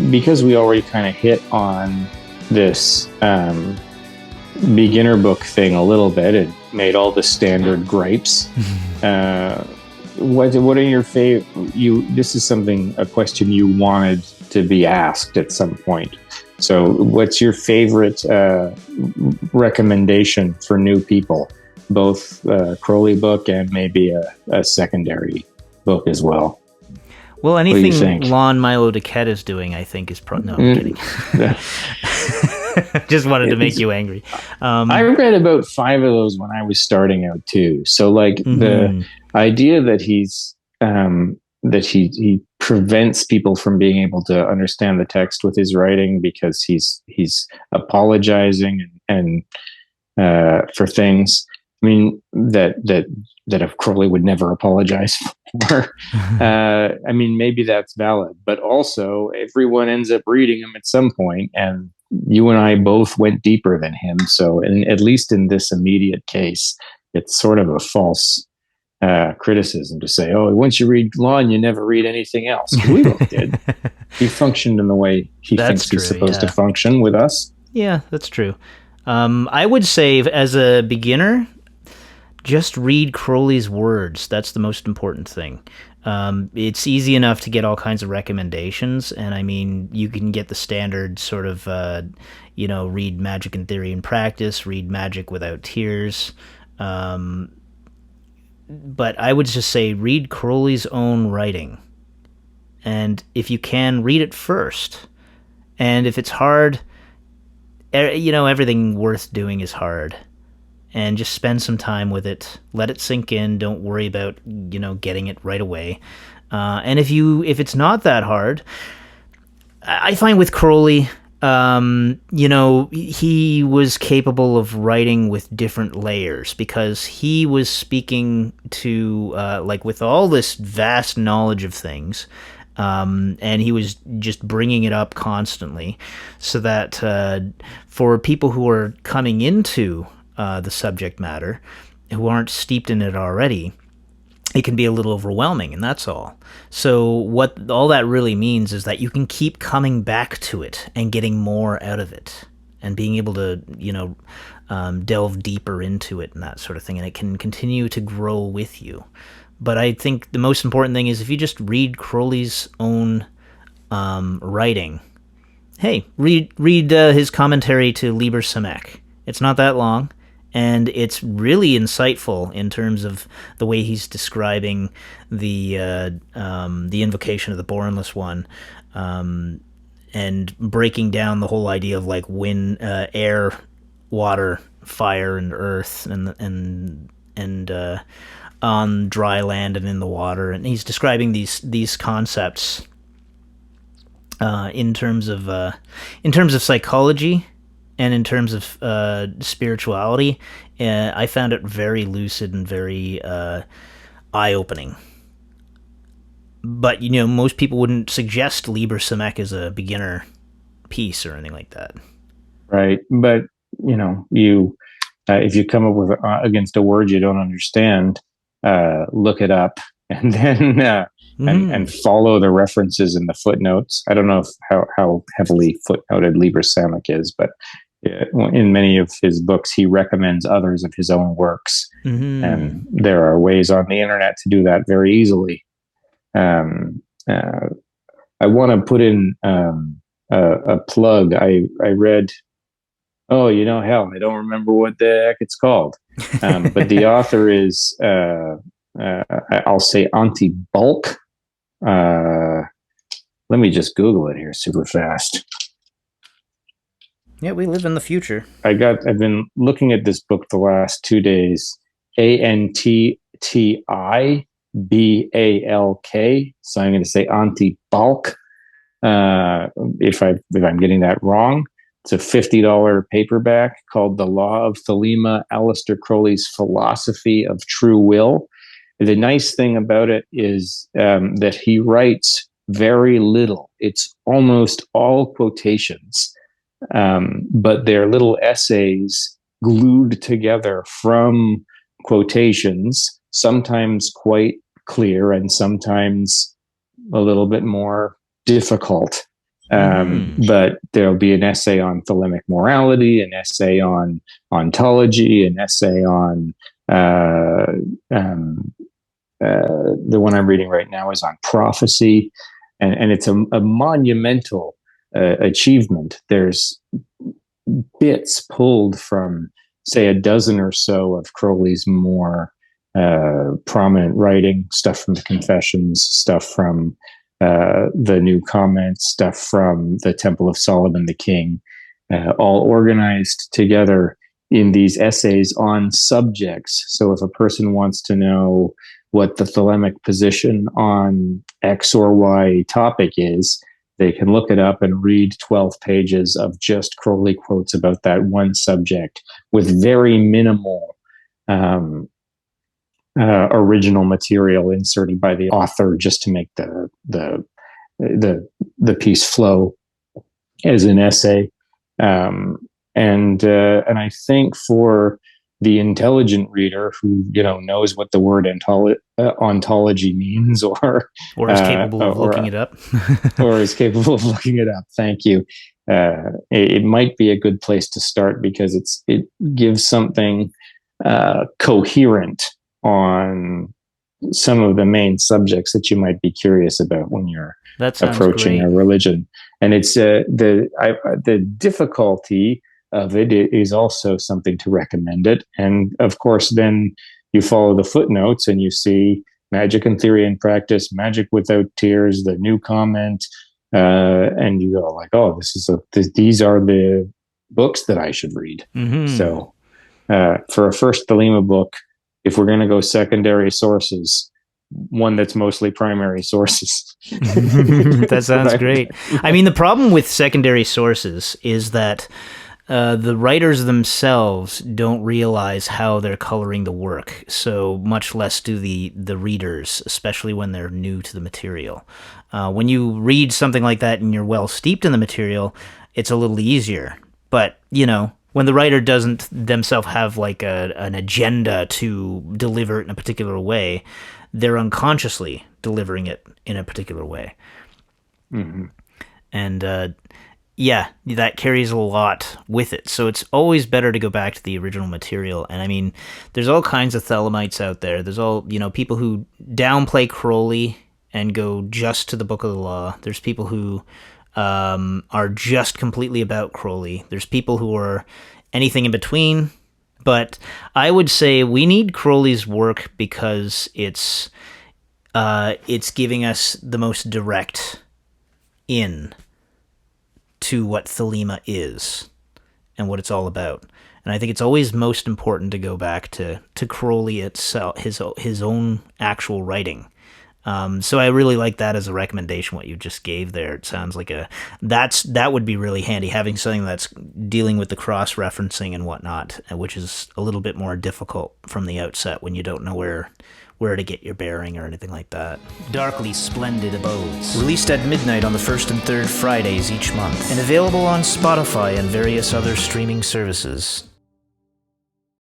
because we already kind of hit on this beginner book thing a little bit and made all the standard gripes. What are your favorite? This is a question you wanted to be asked at some point. So, what's your favorite recommendation for new people? Both Crowley book and maybe a secondary book as well. Well, anything Lon Milo DeQuette is doing, I think, is no, I'm kidding. Just wanted to make you angry. I read about 5 of those when I was starting out too. So, like the idea that he prevents people from being able to understand the text with his writing because he's apologizing and for things. I mean that Crowley would never apologize for. I mean, maybe that's valid, but also everyone ends up reading him at some point, and you and I both went deeper than him. So, at least in this immediate case, it's sort of a false criticism to say, "Oh, once you read Lon, you never read anything else." We both did. He functioned in the way he thinks he's supposed to function with us. Yeah, that's true. I would say, as a beginner, just read Crowley's words. That's the most important thing. It's easy enough to get all kinds of recommendations, and I mean, you can get the standard sort of, read Magick in Theory and Practice, read Magick Without Tears. But I would just say read Crowley's own writing. And if you can, read it first. And if it's hard, everything worth doing is hard. And just spend some time with it. Let it sink in. Don't worry about, getting it right away. And if it's not that hard, I find with Crowley, he was capable of writing with different layers because he was speaking to, with all this vast knowledge of things, and he was just bringing it up constantly so that for people who are coming into the subject matter, who aren't steeped in it already, it can be a little overwhelming, and that's all. So what all that really means is that you can keep coming back to it and getting more out of it and being able to, delve deeper into it and that sort of thing, and it can continue to grow with you. But I think the most important thing is if you just read Crowley's own writing. Hey, read his commentary to Liber Samec. It's not that long. And it's really insightful in terms of the way he's describing the invocation of the Bornless One, and breaking down the whole idea of like wind, air, water, fire, and earth, and on dry land and in the water. And he's describing these concepts in terms of psychology. And in terms of spirituality, I found it very lucid and very eye-opening. But, most people wouldn't suggest Liber Samec as a beginner piece or anything like that. Right. But, if you come up with against a word you don't understand, look it up and then and follow the references in the footnotes. I don't know how heavily footnoted Liber Samec is, but in many of his books, he recommends others of his own works. And there are ways on the internet to do that very easily. I want to put in a plug. I read, I don't remember what the heck it's called. But the author is, I'll say Antti Bulk. Let me just Google it here super fast. Yeah, we live in the future. I've been looking at this book the last 2 days. Anttibalk. So I'm going to say Antti Bulk. If I'm getting that wrong, it's a $50 paperback called "The Law of Thelema: Aleister Crowley's Philosophy of True Will." The nice thing about it is that he writes very little. It's almost all quotations. But they're little essays glued together from quotations, sometimes quite clear and sometimes a little bit more difficult. But there'll be an essay on Thelemic morality, an essay on ontology, an essay on the one I'm reading right now is on prophecy, and it's a monumental achievement. There's bits pulled from, say, a dozen or so of Crowley's more prominent writing, stuff from the Confessions, stuff from the New Comments, stuff from the Temple of Solomon the King, all organized together in these essays on subjects. So if a person wants to know what the Thelemic position on X or Y topic is, they can look it up and read 12 pages of just Crowley quotes about that one subject with very minimal original material inserted by the author, just to make the piece flow as an essay. And I think for the intelligent reader who knows what the word ontology means, or is capable of looking it up, or is capable of looking it up. Thank you. It might be a good place to start, because it gives something coherent on some of the main subjects that you might be curious about when you're approaching a religion. And it's the difficulty of it is also something to recommend it. And of course, then you follow the footnotes and you see Magick and Theory and Practice, Magick Without Tears, the New Comment, and you go like, oh, these are the books that I should read. Mm-hmm. So for a first Thelema book, if we're going to go secondary sources, one that's mostly primary sources. That sounds great. I mean, the problem with secondary sources is that the writers themselves don't realize how they're coloring the work, so much less do the readers, especially when they're new to the material. When you read something like that and you're well steeped in the material, it's a little easier. But, when the writer doesn't themselves have like an agenda to deliver it in a particular way, they're unconsciously delivering it in a particular way. Mm-hmm. And that carries a lot with it. So it's always better to go back to the original material. And I mean, there's all kinds of Thelemites out there. There's all, people who downplay Crowley and go just to the Book of the Law. There's people who are just completely about Crowley. There's people who are anything in between. But I would say we need Crowley's work because it's giving us the most direct in to what Thelema is and what it's all about. And I think it's always most important to go back to Crowley itself, his own actual writing. So I really like that as a recommendation, what you just gave there. It sounds like that would be really handy, having something that's dealing with the cross-referencing and whatnot, which is a little bit more difficult from the outset when you don't know where to get your bearing or anything like that. Darkly Splendid Abodes, released at midnight on the first and third Fridays each month, and available on Spotify and various other streaming services.